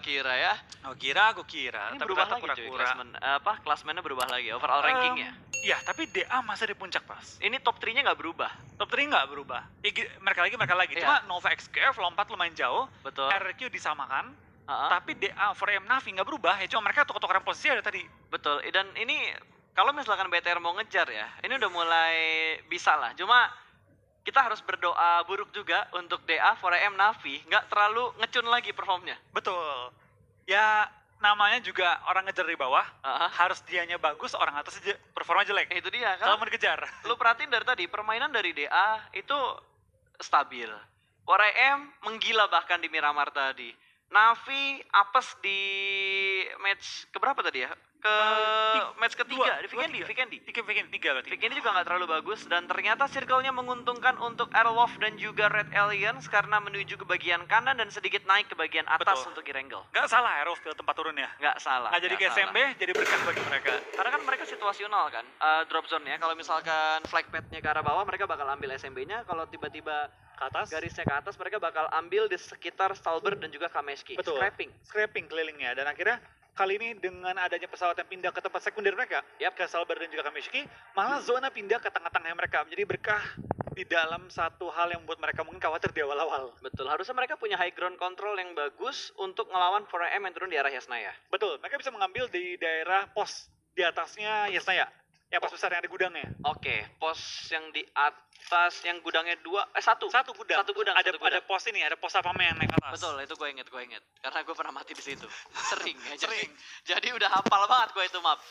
Kira ya. Oh, aku kira. Ini Tapi berubah ternyata lagi cuy, pura-pura. klasmennya berubah lagi, overall rankingnya. Iya, tapi DA masih di puncak pas. Ini top 3-nya nggak berubah. Top 3 nggak berubah. Ya, mereka lagi. Iya. Cuma Nova XKF lompat lumayan jauh. Betul. RQ disamakan. Ha-ha. Tapi DA 4M Navi nggak berubah. Ya cuma mereka tuker-tukeran posisi ada tadi. Betul, dan ini kalau misalkan BTR mau ngejar ya, ini udah mulai bisa lah. Cuma kita harus berdoa buruk juga untuk DA 4AM Navi, nggak terlalu ngecun lagi performnya. Betul. Ya namanya juga orang ngejar di bawah. Ha-ha. Harus dianya bagus, orang atas aja performa jelek. Itu dia Kalau kan. mau dikejar. Lu perhatiin dari tadi, permainan dari DA itu stabil. 4AM menggila bahkan di Miramar tadi. Navi apes di match keberapa tadi ya? Match ketiga, di Vikendi. Tiga berarti. Pick ini juga nggak terlalu bagus dan ternyata circle-nya menguntungkan untuk Airwolf dan juga Red Aliens karena menuju ke bagian kanan dan sedikit naik ke bagian atas Betul. untuk Irengel. Nggak salah Aerof pilih tempat turunnya. Nggak salah. Nggak jadi ke nggak SMB, salah. jadi berkah bagi mereka. Karena kan mereka situasional kan, drop zone-nya. Kalau misalkan flag pad-nya ke arah bawah, mereka bakal ambil SMB-nya. Kalau tiba-tiba Ke atas. garisnya ke atas, mereka bakal ambil di sekitar Stalbert dan juga Kameshki. Betul. Scrapping kelilingnya. Dan akhirnya kali ini dengan adanya pesawat yang pindah ke tempat sekunder mereka, ke Salbar dan juga Kameshki, malah zona pindah ke tengah-tengah mereka. Menjadi berkah di dalam satu hal yang membuat mereka mungkin khawatir di awal-awal. Betul, harusnya mereka punya high ground control yang bagus untuk ngelawan 4AM yang turun di arah Yasnaya. Betul, mereka bisa mengambil di daerah pos di atasnya Yasnaya. Ya pos besar yang ada gudangnya. Oke, pos yang di atas, yang gudangnya satu. Satu gudang. Satu gudang. Ada pos ini, ada pos apa yang naik atas. Betul, itu gue inget. Karena gue pernah mati di situ. Sering ya. Sering. Jadi udah hafal banget gue itu map.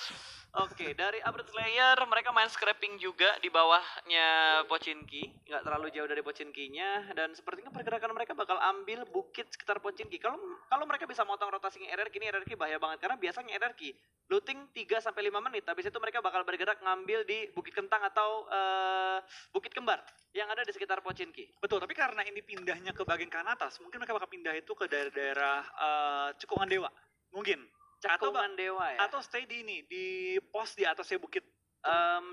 Oke, dari upgrade layer mereka main scrapping juga di bawahnya Pochinki, nggak terlalu jauh dari Pochinki-nya, dan sepertinya pergerakan mereka bakal ambil bukit sekitar Pochinki. Kalau mereka bisa motong rotasinya RRQ, ini RRQ bahaya banget karena biasanya RRQ looting 3 sampai 5 menit, habis itu mereka bakal bergerak ngambil di Bukit Kentang atau Bukit Kembar yang ada di sekitar Pochinki. Betul, tapi karena ini pindahnya ke bagian kanan atas, mungkin mereka bakal pindah itu ke daerah Cekungan Dewa. Mungkin. Cekungan Dewa ya. Atau stay di ini, di pos di atasnya bukit.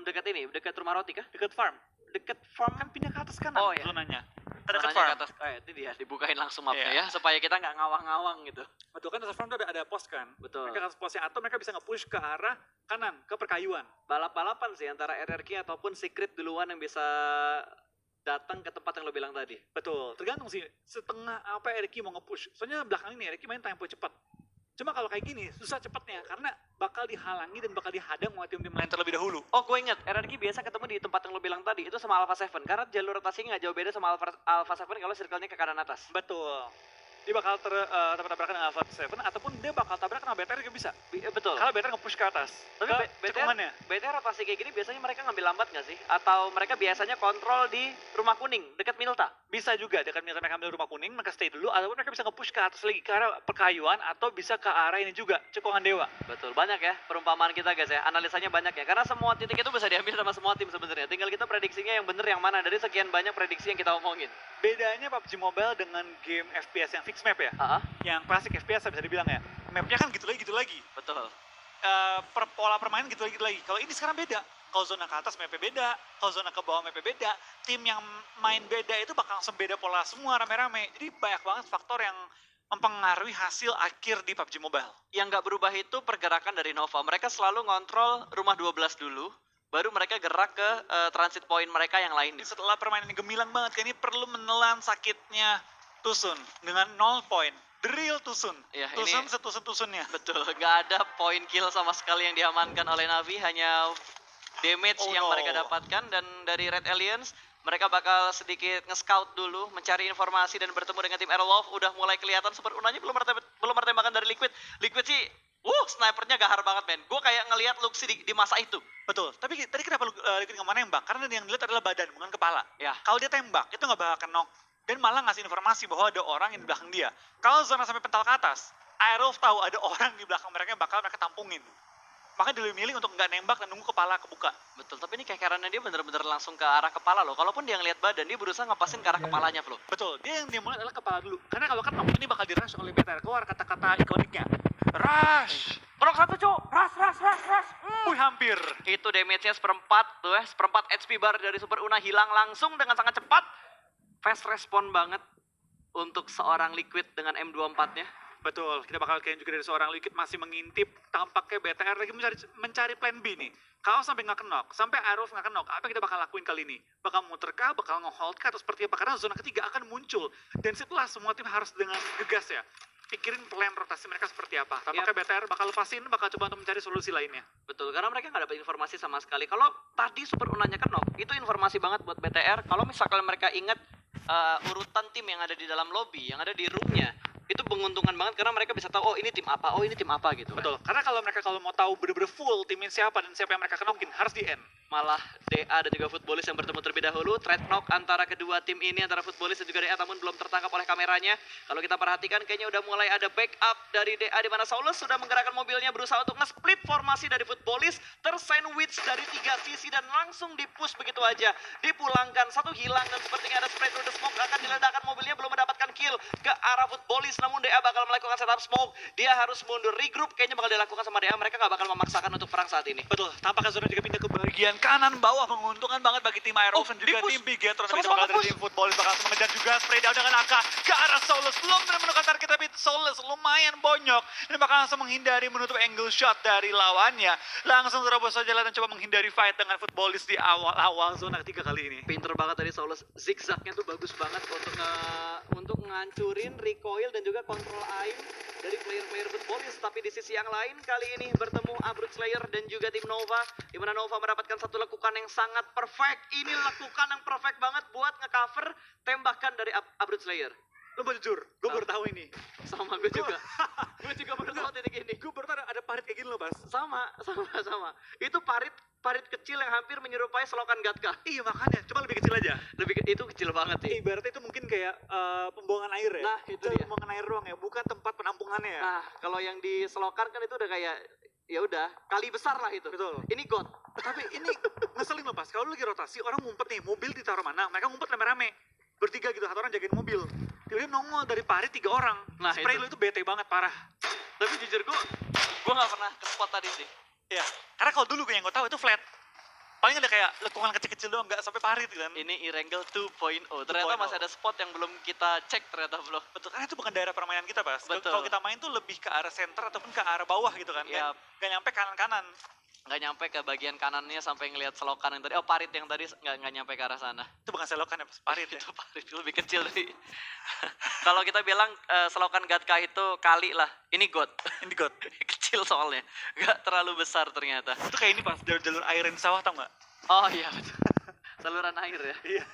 Dekat rumah roti kah? Dekat farm. Dekat farm Kan pindah ke atas kanan Oh, iya. zonanya. Zonanya Dekat farm. ke atas. Itu dia, dibukain langsung mapnya Iya. ya, supaya kita nggak ngawang-ngawang gitu. Betul kan, atas farm itu ada pos kan. Betul. Mereka ke posnya atau mereka bisa nge-push ke arah kanan, ke perkayuan. Balap-balapan sih antara RRQ ataupun Secret duluan yang bisa datang ke tempat yang lo bilang tadi. Betul, tergantung sih setengah apa Eriki mau nge-push. Soalnya belakang ini Eriki main tempo cepat. Cuma kalau kayak gini susah cepatnya karena bakal dihalangi dan bakal dihadang oleh tim-tim lain terlebih dahulu. Oh, gue inget, RRQ biasa ketemu di tempat yang lo bilang tadi, itu sama Alpha 7. Karena jalur rotasinya nggak jauh beda sama Alpha 7 kalau circle-nya ke kanan atas. Betul. Dia bakal tabrakan dengan Alpha 7 ataupun dia bakal tabrakan sama BTR juga bisa. Betul. Kalau BTR nge-push ke atas. Tapi ke cekungannya. BTR rotasi kayak gini biasanya mereka ngambil lambat nggak sih? Atau mereka biasanya kontrol di rumah kuning, dekat Milta? Bisa juga dekat misalnya mereka ambil rumah kuning, mereka stay dulu, ataupun mereka bisa nge-push ke atas lagi ke arah perkayuan atau bisa ke arah ini juga, Cekungan Dewa. Betul, banyak ya perumpamaan kita guys ya, analisanya banyak ya. Karena semua titik itu bisa diambil sama semua tim sebenarnya. Tinggal kita prediksinya yang bener yang mana dari sekian banyak prediksi yang kita omongin. Bedanya PUBG Mobile dengan game FPS yang fixed map ya, yang klasik FPS bisa dibilang ya, mapnya kan gitu lagi. Betul. Pola permainan gitu lagi. Kalau ini sekarang beda. Kalau zona ke atas mapnya beda, kalau zona ke bawah mapnya beda. Tim yang main beda itu bakal langsung beda pola semua rame-rame. Jadi banyak banget faktor yang mempengaruhi hasil akhir di PUBG Mobile. Yang nggak berubah itu pergerakan dari Nova. Mereka selalu ngontrol rumah 12 dulu, baru mereka gerak ke transit point mereka yang lain. Setelah permainan ini gemilang banget, kan ini perlu menelan sakitnya Tusun dengan 0 poin. The real Tusun. Ya, Tusun ini setusun-tusunnya. betul. Nggak ada poin kill sama sekali yang diamankan oleh Navi, hanya damage yang mereka dapatkan. Dan dari Red Aliens, mereka bakal sedikit nge-scout dulu, mencari informasi dan bertemu dengan tim Airwolf. Udah mulai kelihatan super unanya belum ada tembakan dari Liquid. Liquid sih, snipernya gahar banget men. Gue kayak ngelihat Luxi di masa itu. Betul, tapi tadi kenapa Liquid nggak mau nembak? Karena yang dilihat adalah badan, bukan kepala. Ya. Kalau dia tembak, itu nggak bakal knock. Dan malah ngasih informasi bahwa ada orang yang di belakang dia. Kalau zona sampai pental ke atas, Airwolf tahu ada orang di belakang mereka yang bakal mereka tampungin. Makanya dia lebih milih untuk nggak nembak dan nunggu kepala kebuka. Betul, tapi ini kayak karena dia bener-bener langsung ke arah kepala loh. Kalaupun dia ngeliat badan, dia berusaha ngepasin ke arah kepalanya, Flo. Betul, dia yang dia mulai adalah kepala dulu. Karena kalau kan ini bakal dirush oleh BTR. Keluar kata-kata ikoniknya. Rush! Prok 1, Cuk! Rush! Hampir. Itu damage-nya seperempat tuh ya, seperempat HP bar dari Super Una hilang langsung dengan sangat cepat. Fast respon banget untuk seorang Liquid dengan M24-nya. Betul, kita bakal lihat juga dari seorang Liquid masih mengintip, tampaknya BTR lagi mencari plan B nih. Kalau sampai nggak kenok, sampai Aerolf nggak kenok, apa yang kita bakal lakuin kali ini? Bakal muter kah, bakal nge-hold kah, atau seperti apa? Karena zona ketiga akan muncul. Dan setelah semua tim harus dengan gegas ya, pikirin plan rotasi mereka seperti apa. Tampaknya BTR bakal lepasin, bakal coba untuk mencari solusi lainnya. Betul, karena mereka nggak dapat informasi sama sekali. Kalau tadi Super Unanya kenok, itu informasi banget buat BTR. Kalau misalkan mereka ingat urutan tim yang ada di dalam lobby, yang ada di roomnya, itu menguntungkan banget karena mereka bisa tahu, oh ini tim apa, oh ini tim apa gitu. Betul, karena kalau mereka mau tahu bener-bener full timnya siapa dan siapa yang mereka kenokin, harus di end. Malah DA dan juga Footballis yang bertemu terlebih dahulu. Trade knock antara kedua tim ini, antara Footballis dan juga DA, namun belum tertangkap oleh kameranya. Kalau kita perhatikan kayaknya udah mulai ada backup dari DA, di mana Saulus sudah menggerakkan mobilnya berusaha untuk nge-split formasi dari Footballis, tersandwich dari 3 sisi dan langsung di-push begitu aja. Dipulangkan, satu hilang dan sepertinya ada spray through the smoke, akan diledakkan mobilnya, belum mendapatkan kill ke arah Footballis, namun DA bakal melakukan setup smoke. Dia harus mundur, regroup kayaknya bakal dilakukan sama DA. Mereka nggak bakal memaksakan untuk perang saat ini. Betul, tampaknya zona juga pindah ke bagian kanan bawah, menguntungkan banget bagi tim Aerolf dan juga tim Bigetron. Tapi bakal dari tim Footballis bakal mengejar juga, spray down dengan AK ke arah Saulus. Belum benar menemukan target, tapi Saulus lumayan bonyok dan bakal langsung menghindari menutup angle shot dari lawannya. Langsung terobos saja dan coba menghindari fight dengan Footballis di awal-awal zona ketiga kali ini. Pinter banget tadi Saulus, zigzagnya tuh bagus banget untuk ngancurin recoil dan juga kontrol aim dari player-player Footballis. Tapi di sisi yang lain kali ini bertemu Abrut Slayer dan juga tim Nova, di mana Nova mendapatkan satu lekukan yang sangat perfect. Ini lekukan yang perfect banget buat ngecover tembakan dari Abrut Slayer. Lo mau jujur, gue baru tahu ini. Sama gue juga. Gue juga baru tahu titik ini. Gue baru tahu ada parit kayak gini loh, Bas. Sama. Itu parit kecil yang hampir menyerupai selokan Gatka. Iya makanya, coba lebih kecil aja. Itu kecil banget sih. Ibaratnya itu mungkin kayak pembuangan air ya. Nah, itu dia. Pembuangan air doang ya, bukan tempat penampungannya ya. Nah, kalau yang di selokan kan itu udah kayak ya udah kali besar lah itu. Betul. Ini got. Tapi ini ngeselin loh, Pas. Kalau lu lagi rotasi, orang ngumpet nih, mobil ditaruh mana? Mereka ngumpet rame-rame. Bertiga gitu, satu orang jagain mobil. Tiba-tiba nongol dari parit 3 orang. Nah, spray itu. lu itu bete banget, parah. Tapi jujur gue nggak pernah ke spot tadi sih. Iya, karena kalau dulu gue yang gue tahu itu flat. Paling ada kayak lekungan kecil-kecil doang, nggak sampai parit kan. Ini Irangel 2.0. Ternyata masih ada spot yang belum kita cek ternyata belum. Betul, karena itu bukan daerah permainan kita, Bas. Betul. Kalau kita main tuh lebih ke arah center ataupun ke arah bawah gitu kan. Yap. Gak nyampe kanan-kanan. Nggak nyampe ke bagian kanannya sampai ngelihat selokan yang tadi. Oh, parit yang tadi nggak nyampe ke arah sana. Itu bukan selokan ya, Bas. Parit ya. Itu parit lebih kecil sih. Kalau kita bilang selokan Gatka itu kali lah. Ini got. Ini got. Kecil soalnya. Nggak terlalu besar ternyata. Itu kayak ini, Pas. Jalur air di sawah, tau nggak? Oh iya betul. Saluran air ya. Iya.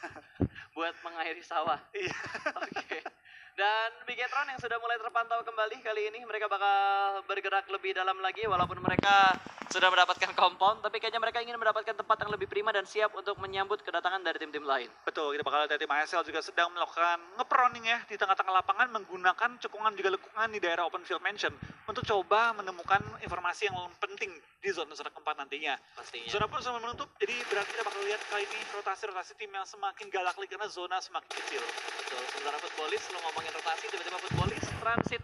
Buat mengairi sawah. Iya. Oke. Dan Bigetron yang sudah mulai terpantau kembali kali ini, mereka bakal bergerak lebih dalam lagi walaupun mereka sudah mendapatkan compound, tapi kayaknya mereka ingin mendapatkan tempat yang lebih prima dan siap untuk menyambut kedatangan dari tim-tim lain. Betul, kita bakal lihat tim ASL juga sedang melakukan ngeproning ya di tengah-tengah lapangan menggunakan cekungan juga lekungan di daerah open field mansion untuk coba menemukan informasi yang penting di zona-zona keempat nantinya. Pastinya. Zona pun sudah menutup, jadi berarti kita bakal lihat kali ini rotasi-rotasi tim yang semakin galak lagi karena zona semakin kecil. Betul, sementara Footballis lo ngomongin rotasi, tiba-tiba Footballis transit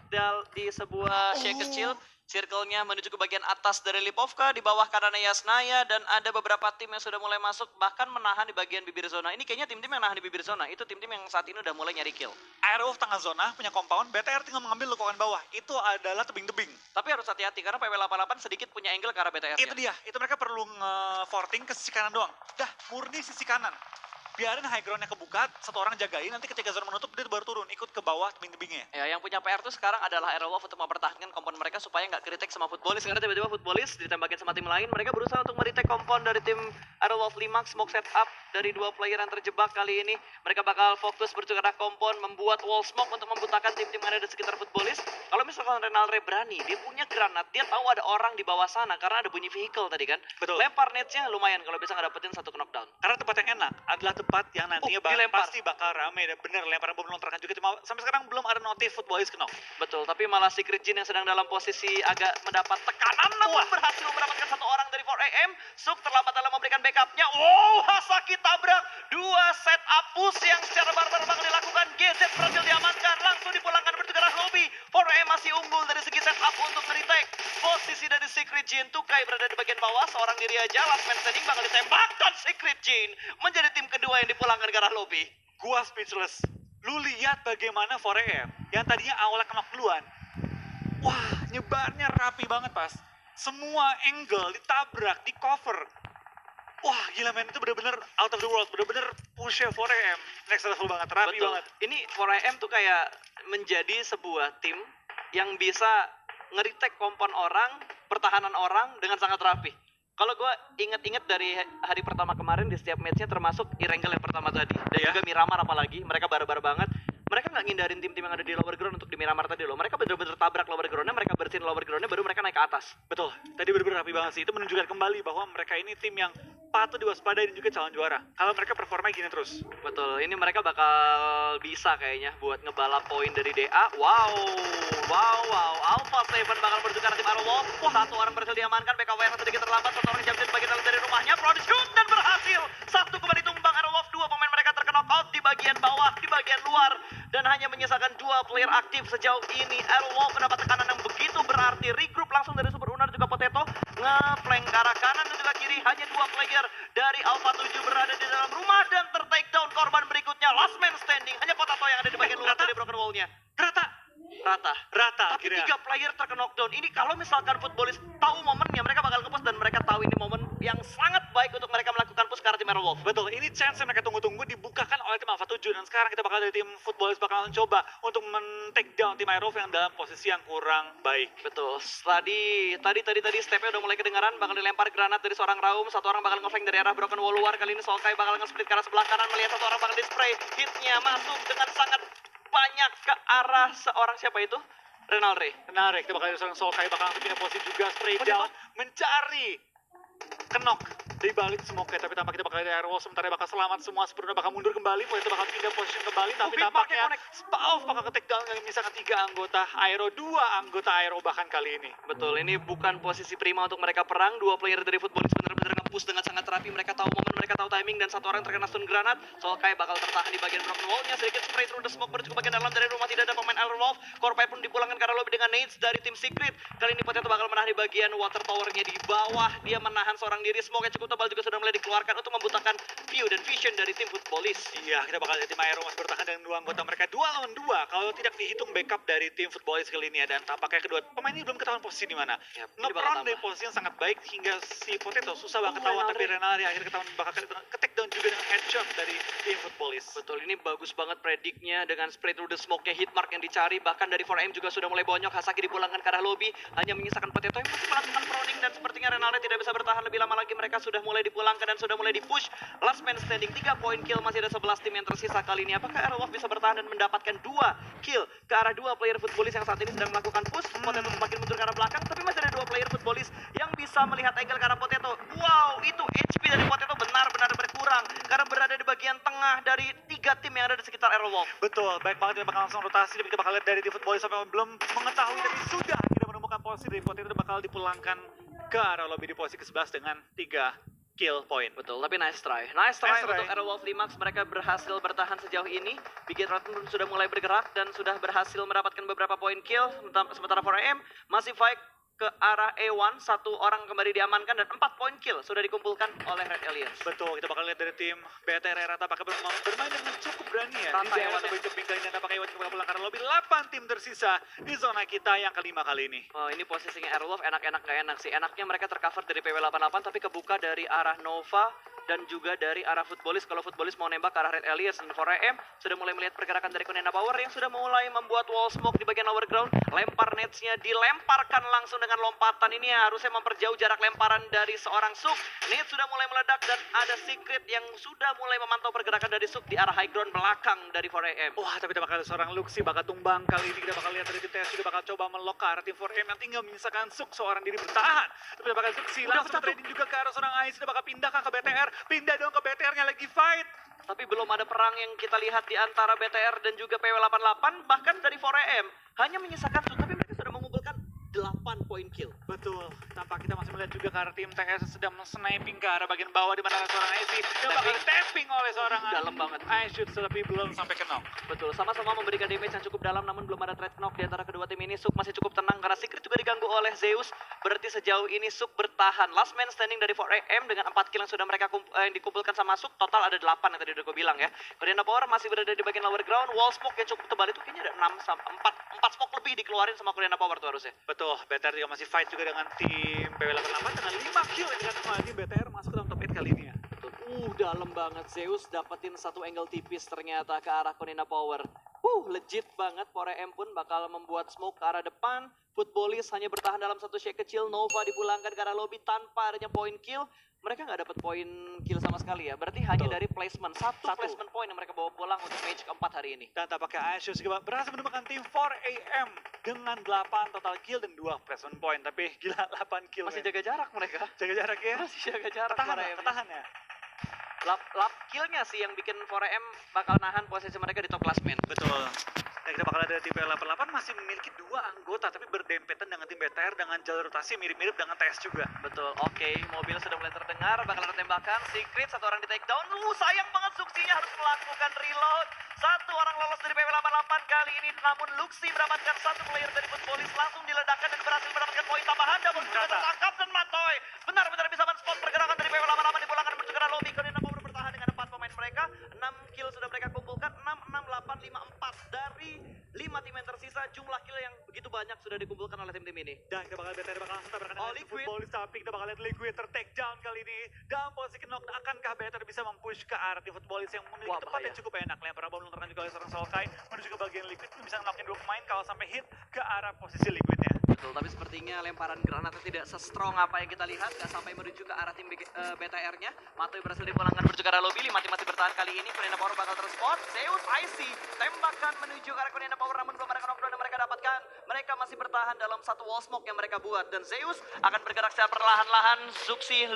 di sebuah shake kecil. Circle-nya menuju ke bagian atas dari Lipovka, di bawah kanannya Yasnaya, dan ada beberapa tim yang sudah mulai masuk, bahkan menahan di bagian bibir zona. Ini kayaknya tim-tim yang nahan di bibir zona, itu tim-tim yang saat ini udah mulai nyari kill. Aerolf tengah zona, punya compound, BTR tinggal mengambil lekukan bawah. Itu adalah tebing-tebing. Tapi harus hati-hati, karena PW88 sedikit punya angle ke arah BTR-nya. Itu dia, itu mereka perlu nge-forting ke sisi kanan doang. Dah, murni sisi kanan. Biarin high ground-nya kebuka, satu orang jagain, nanti ketika zona menutup, dia baru turun, ikut ke bawah tebing-tebingnya. Ya, yang punya PR tuh sekarang adalah Aerowolf untuk mempertahankan kompon mereka supaya nggak kritik sama Footballis. Karena tiba-tiba Footballis ditembakin sama tim lain, mereka berusaha untuk meretake kompon dari tim Aerowolf 5, smoke setup dari 2 player yang terjebak kali ini. Mereka bakal fokus berjuang arah kompon, membuat wall smoke untuk membutakan tim-tim yang ada di sekitar Footballis. Kalau misalkan Renalre berani, dia punya granat, dia tahu ada orang di bawah sana karena ada bunyi vehicle tadi kan. Betul. Lempar nets-nya lumayan kalau bisa ngedapetin satu knockdown. Karena tempat yang enak adalah tempat yang nantinya dilempar. pasti bakal rame dan bener lemparan bom melontarkan juga. Cuma sampai sekarang belum ada notif Footballis kenok. Betul, tapi malah Secret Jin yang sedang dalam posisi agak mendapat tekanan namun berhasil mendapatkan satu orang dari 4AM. Suk terlambat dalam memberikan backupnya. Wow, Hasaki tabrak 2 setup push yang secara barbar bakal dilakukan. GZ berhasil diamankan, langsung dipulangkan menuju ke arah lobby. 4AM masih unggul dari segi setup untuk nge-retake. Bos posisi dari Secret Jin. Tukai berada di bagian bawah, seorang diri aja. Last man standing bakal ditembakkan Secret Jin. Menjadi tim kedua yang dipulangkan ke arah lobby. Gua speechless. Lu lihat bagaimana 4AM yang tadinya awalnya kena duluan. Wah, nyebarnya rapi banget pas. Semua angle ditabrak, di cover. Wah, gila men, itu bener-bener out of the world, bener-bener push 4AM. Next level banget, rapi Betul. banget. Ini 4AM tuh kayak menjadi sebuah tim yang bisa nge-retake kompon orang, pertahanan orang dengan sangat rapi. Kalau gue inget-inget dari hari pertama kemarin di setiap matchnya termasuk Irengel yang pertama tadi. Dan juga Miramar apalagi, mereka bareng-bareng banget. Mereka nggak ngindarin tim-tim yang ada di lower ground untuk di Miramar tadi loh. Mereka bener-bener tabrak lower ground-nya, mereka bersihin lower ground-nya, baru mereka naik ke atas. Betul, tadi bener-bener rapi banget sih. Itu menunjukkan kembali bahwa mereka ini tim yang patut diwaspadai dan juga calon juara. Kalau mereka performa gini terus. Betul, ini mereka bakal bisa kayaknya buat ngebalap poin dari DA. Wow. Alpha Seven bakal bertukar tim Arrow. Satu orang berhasil diamankan, BKW yang sedikit terlambat, satu orang jam bagian dalam dari rumahnya. Produce shoot dan berhasil. Satu kembali tumbang Arrow. Dua pemain mereka terkena out di bagian bawah, di bagian luar. Dan hanya menyisakan dua player aktif sejauh ini. Arrow mendapat tekanan yang begitu berarti. Regroup langsung dari Super Unar juga Potato. Nge-flank ke arah kanan dan juga kiri. Hanya dua player dari Alpha 7 berada di dalam rumah dan ter-takedown korban berikutnya. Last man standing. Hanya Potato yang ada di bagian luar dari broken wall-nya. Rata. Tapi akhirnya. 3 player terkena knockdown. Ini kalau misalkan futbolis tahu momennya, mereka bakal nge-push dan mereka tahu ini momen yang sangat baik untuk mereka melakukan push ke arah tim Aerowolf. Betul, ini chance yang mereka tunggu-tunggu dibukakan oleh tim Alpha 7 dan sekarang kita bakal dari tim futbolis bakal mencoba untuk men-take down tim Aerowolf yang dalam posisi yang kurang baik. Betul. Tadi stepnya udah mulai kedengaran, bakal dilempar granat dari seorang Raum, satu orang bakal nge-flank dari arah broken wall luar. Kali ini Solkai bakal nge-split ke arah sebelah kanan, melihat satu orang bakal di-spray. Hitnya masuk dengan sangat banyak ke arah seorang siapa itu? Renalre. Kita bakal dari seorang Solkai bakal langsung pindah posisi juga, spray down, mencari kenok dari balik smoke, tapi tampak kita bakal dari Aerowolf sementara bakal selamat semua, sebenarnya bakal mundur kembali, itu bakal pindah position kembali, tapi tampaknya Spauf bakal ke take down yang misalkan 3 anggota Aero, 2 anggota Aero bahkan kali ini. Betul, ini bukan posisi prima untuk mereka perang. Dua player dari futbolis benar-benar nge-push dengan sangat rapi. Mereka tahu momen, mereka tahu timing, dan satu orang terkena stun granat. Solkai bakal tertahan di bagian broken wall-nya, sedikit spray through the smoke menuju ke bagian dalam dari rumah. Tidak ada pemain Aerowolf. Korpai pun dipulangkan ke arah lobby dengan nades dari tim Secret. Kali ini Potato bakal menahan di bagian water tower-nya di bawah. Dia menahan seorang diri. Smoke yang cukup tebal juga sudah mulai dikeluarkan untuk membutakan view dan vision dari tim futbolis. Iya, kita bakal lihat tim Aero masih bertahan dengan 2 anggota mereka 2 lawan 2 kalau tidak dihitung backup dari tim futbolis kali ini ya. Dan tampaknya kedua pemain ini belum ketahuan posisi di mana. Nge-prone dari posisi yang sangat baik hingga si Potato susah banget ketahuan, tapi Renaldi akhirnya ketahuan bakal ke-take down juga dengan headshot dari tim futbolis. Betul, ini bagus banget prediknya dengan spray through the smoke-nya, hitmark yang dicari. Bahkan dari 4M juga sudah mulai bonyok. Hasaki dipulangkan ke arah lobby, hanya menyisakan Potato yang masih melakukan proning, dan sepertinya Renaldi tidak bisa bertahan lebih lama lagi. Mereka sudah mulai dipulangkan dan sudah mulai di-push. Last man standing, 3 poin kill, masih ada 11 tim yang tersisa kali ini. Apakah Aerowolf bisa bertahan dan mendapatkan 2 kill ke arah 2 player futbolis yang saat ini sedang melakukan push? Potato semakin mundur ke arah belakang, tapi masih ada 2 player futbolis yang bisa melihat angle ke arah Potato. Wow, itu HP dari Potato benar-benar berkurang karena berada di bagian tengah dari 3 tim yang ada di sekitar Aerowolf. Betul, baik banget, kita bakal langsung rotasi, tapi kita bakal lihat dari tim futbolis sampai belum mengetahui, tapi sudah kita menemukan posisi dari Potato bakal dipulangkan ke arah lobby di posisi ke-11 dengan 3 kill point. Betul, tapi nice try untuk Aerowolf Limax. Mereka berhasil bertahan sejauh ini. Big Red pun sudah mulai bergerak dan sudah berhasil mendapatkan beberapa poin kill. Sementara 4AM masih fight ke arah A1, 1 orang kembali diamankan dan 4 poin kill sudah dikumpulkan oleh Red Aliens. Betul, kita bakal lihat dari tim BTR Rata pakai bermain dengan cukup berani ya. Rata Ewan sampai jemping kali ini, pakai Ewan juga pulang karena lobby 8 tim tersisa di zona kita yang kelima kali ini. Oh, ini posisinya Aerowolf enak-enak gak enak sih. Enaknya mereka tercover dari PW88 tapi kebuka dari arah Nova dan juga dari arah futbolis. Kalau futbolis mau nembak ke arah Red Aliens, dan 4AM sudah mulai melihat pergerakan dari Konena Power yang sudah mulai membuat wall smoke di bagian lower ground. Lempar netsnya dilemparkan langsung dengan lompatan. Ini harusnya memperjauh jarak lemparan dari seorang Suk. Nets sudah mulai meledak dan ada Secret yang sudah mulai memantau pergerakan dari Suk di arah high ground belakang dari 4AM. Wah, tapi kita bakal ada seorang Luxi bakal tumbang kali ini. Kita bakal lihat dari tim TS juga bakal coba melok ke arah tim 4AM yang tinggal menyisakan Suk seorang diri bertahan. Tapi kita bakal Luxi langsung trading juga ke arah seorang Ais. Kita bakal pindahkan ke BTR. Pindah dong ke BTR-nya lagi fight. Tapi belum ada perang yang kita lihat di antara BTR dan juga PW88. Bahkan dari 4AM hanya menyisakan Suk, tapi mereka sudah mengumpulkan 8 poin kill. Betul, tampak kita masih melihat juga ke arah tim TS sedang sniping ke arah bagian bawah di mana ada seorang IC yang bakal tapping oleh seorang dalam banget. shoot tapi belum sampai ke knock. Betul, sama-sama memberikan damage yang cukup dalam namun belum ada threat knock di antara kedua tim ini. Suk masih cukup tenang karena Secret juga diganggu oleh Zeus. berarti sejauh ini Suk bertahan. Last man standing dari 4AM dengan 4 kill yang sudah mereka yang dikumpulkan sama Suk, total ada 8 yang tadi udah gue bilang ya. Koreana Power masih berada di bagian lower ground, wall smoke yang cukup tebal itu kayaknya ada 4 smoke lebih dikeluarin sama Koreana Power tuh harusnya. Betul, BTR juga masih fight juga dengan tim PW88 dengan 5 kill yang dikatakan oleh tim BTR masuk ke dalam top 8 kali ini ya. Dalam banget. Zeus dapetin satu angle tipis ternyata ke arah Koreana Power. Legit banget. 4AM pun bakal membuat smoke ke arah depan. Footballist hanya bertahan dalam satu shake kecil. Nova dipulangkan ke arah lobby tanpa adanya point kill. Mereka nggak dapat poin kill sama sekali ya. Berarti hanya dari placement. Satu placement point yang mereka bawa pulang untuk match keempat hari ini. Dan tampaknya Ashes juga berhasil menemukan tim 4AM dengan 8 total kill dan 2 placement point. Tapi gila 8 kill. Masih jaga jarak mereka. Jaga jarak ya. Masih jaga jarak. Ketahan ya. Lap killnya sih yang bikin 4AM bakal nahan posisi mereka di top klasmen. Betul. Dan kita bakal ada tim PW88 masih memiliki 2 anggota tapi berdempetan dengan tim BTR dengan jalur rotasi mirip-mirip dengan TS juga. Betul. Oke, mobil sudah mulai terdengar, bakal ada tembakan. Secret, satu orang di take down. Sayang banget Suksinya harus melakukan reload. Satu orang lolos dari PW88 kali ini, namun Luxi mendapatkan satu player dari Footballist langsung diledakkan dan berhasil mendapatkan poin tambahan. Double juga tertangkap dan Matoy benar-benar bisa men-spot pergerakan dari PW88 dipulangkan menuju ke arah lobby. Koreana Power bertahan dengan 4 pemain mereka. 6 kill sudah mereka kumpulkan, 6, 6, 8, 5, 4 dari 5 tim yang tersisa. Jumlah kill yang begitu banyak sudah dikumpulkan oleh tim-tim ini. Dan kita bakal BTR bakal langsung tabrakan dengan Liquid. Footballist, tapi kita bakal lihat Liquid ter-take down kali ini. Dalam posisi knock, akankah BTR bisa mempush ke arah tim Footballist yang memiliki tempat yang cukup enak. Lempar bom lontaran juga oleh seorang Solkai menuju ke bagian Liquid, bisa knockin 2 pemain kalau sampai hit ke arah posisi Liquidnya. Betul, tapi sepertinya lemparan granatnya tidak se-strong apa yang kita lihat. Gak sampai menuju ke arah tim BTR-nya. Matoy berhasil dipulangkan menuju ke arah lobby. 5 tim masih bertahan kali ini. Koreana Power bakal terspot. Zeus, IC, tembakan menuju ke arah Koreana Power, namun belum ada knockdown yang mereka dapatkan. Mereka masih bertahan dalam satu wall smoke yang mereka buat. Dan Zeus akan bergerak secara perlahan-lahan.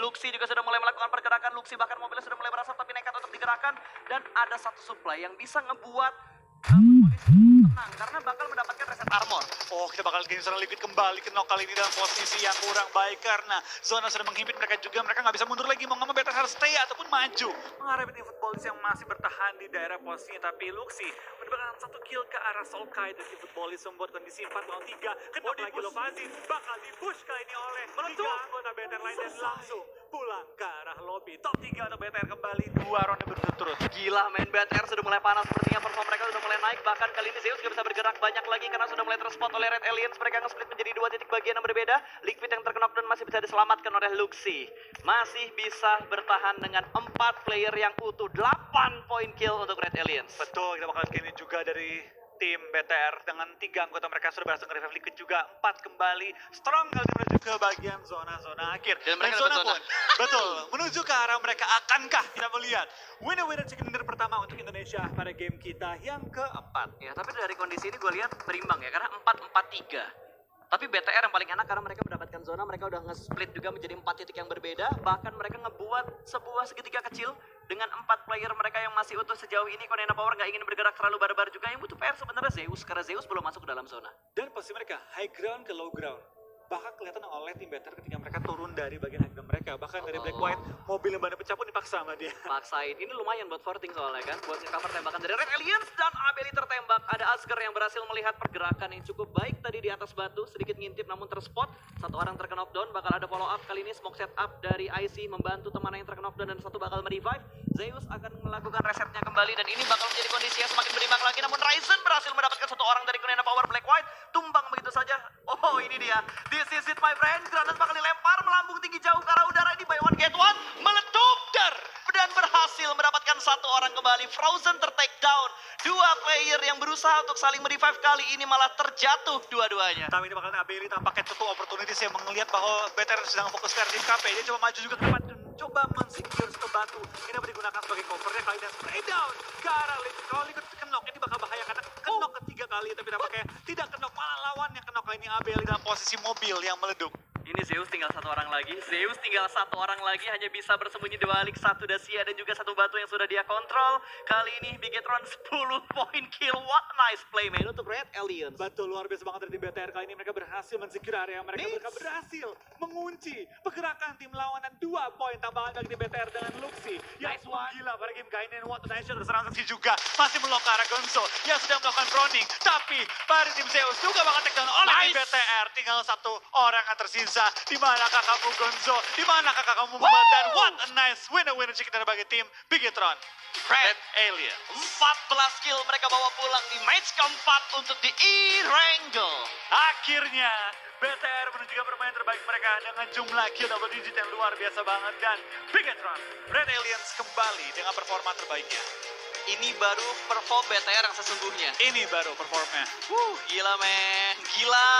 Luxi juga sudah mulai melakukan pergerakan. Luxi bahkan mobilnya sudah mulai berasap tapi nekat untuk digerakkan. Dan ada satu supply yang bisa ngebuat tenang karena bakal mendapatkan reset armor. Kita bakal gini seorang Liquid kembali ke knock kali ini dalam posisi yang kurang baik karena zona sudah menghimpit mereka juga. Mereka nggak bisa mundur lagi, mau nggak mau BTR harus stay ataupun maju menghadapi tim Footballist yang masih bertahan di daerah posisinya. Tapi Luxi mendapatkan 1 kill ke arah Solkai dari tim Footballist membuat kondisi 4 lawan 3. Kenapa lagi Lovazi bakal di-push kali ini oleh 3 anggota BTR lain dan langsung pulang ke arah lobby. Top 3 untuk BTR kembali 2 ronde berturut-turut. Gila, main BTR sudah mulai panas, sepertinya perform mereka sudah mulai naik. Bahkan kali ini Zeus gak bisa bergerak banyak lagi karena sudah mulai terspot oleh Red Aliens. Mereka nge-split menjadi 2 titik bagian yang berbeda. Liquid yang terkena dan masih bisa diselamatkan oleh Luxi. Masih bisa bertahan dengan 4 player yang utuh. 8 poin kill untuk Red Aliens. Betul, kita bakal lihat ini juga dari tim BTR dengan 3 anggota mereka sudah berhasil nge-revive Liquid juga. 4 kembali strong kali menuju ke bagian zona-zona akhir. Dan mereka zona zona pun betul menuju ke arah mereka. Akankah kita melihat winner chicken dinner pertama untuk Indonesia pada game kita yang keempat? Ya, tapi dari kondisi ini gue lihat berimbang ya, karena 4-4-3. Tapi BTR yang paling enak karena mereka mendapatkan zona, mereka udah nge-split juga menjadi 4 titik yang berbeda. Bahkan mereka ngebuat sebuah segitiga kecil dengan 4 player mereka yang masih utuh sejauh ini. Koreana Power nggak ingin bergerak terlalu barbar juga. Yang butuh PR sebenarnya Zeus, karena Zeus belum masuk ke dalam zona. Dan posisi mereka high ground ke low ground. Bahkan kelihatan oleh tim BTR ketika mereka turun dari bagian high ground mereka. Bahkan dari Black White, mobil yang bahannya pecah pun dipaksa sama dia. Paksain, ini lumayan buat forting soalnya kan. Buat nge-cover tembakan dari Red Aliens dan Abeli tertembak. Ada Asker yang berhasil melihat pergerakan yang cukup baik tadi di atas batu. Sedikit ngintip namun terspot. 1 orang terkena knockdown, bakal ada follow up. Kali ini smoke setup dari IC membantu teman yang terkena knockdown dan 1 bakal merevive. Zeus akan melakukan resetnya kembali dan ini bakal menjadi kondisi yang semakin berimbang lagi. Namun Ryzen berhasil mendapatkan 1 orang dari Koreana Power. Black White tumbang begitu saja. Oh, ini dia. This is it my friend. Granat bakal dilempar melambung tinggi jauh ke arah udara. Ini by one get one meletup dan berhasil mendapatkan 1 orang kembali. Frozen ter-take down. 2 player yang berusaha untuk saling merevive kali ini malah terjatuh dua-duanya. Tapi ini bakalan Abeli tampaknya cukup opportunities yang melihat bahwa BTR sedang fokus ke arah tim KP. Dia coba maju juga ke depan dan coba men-secure ke batu. Ini dapat digunakan sebagai covernya kali dan spray down ke arah Liquid. Kalau Liquid kenok ini bakal bahaya karena kenok ketiga kali tapi tampaknya tidak kenok, malah lawannya kenok kali ini. Abeli dalam posisi mobil yang meleduk. Ini Zeus tinggal 1 orang lagi. Zeus tinggal 1 orang lagi, hanya bisa bersembunyi di balik 1 Dacia dan juga 1 batu yang sudah dia kontrol. Kali ini Bigetron 10 poin kill. What a nice play man untuk Red Aliens. Betul, luar biasa banget dari tim BTR. Kali ini mereka berhasil mensecure area mereka. Mereka berhasil mengunci pergerakan tim lawan dan 2 poin tambahan bagi tim BTR dengan Luxi. Yang Nice one. gila pada game Gainen What Nation terserang Luxi juga. masih melong ke arah Gonzo yang sedang melakukan proning. Tapi dari tim Zeus juga bakal take down oleh tim BTR. Tinggal satu orang yang tersisa. Di manakah kamu Gonzo? Di manakah kamu Muhammad? Dan what a nice winner chicken bagi tim Bigetron. Red Alien. 14 kill mereka bawa pulang di match keempat untuk di E-Wrangle. Akhirnya BTR menunjukkan permainan terbaik mereka dengan jumlah kill double digit yang luar biasa banget. Dan Bigetron Red Aliens kembali dengan performa terbaiknya. Ini baru perform BTR yang sesungguhnya. Ini baru performnya. Gila men, gila.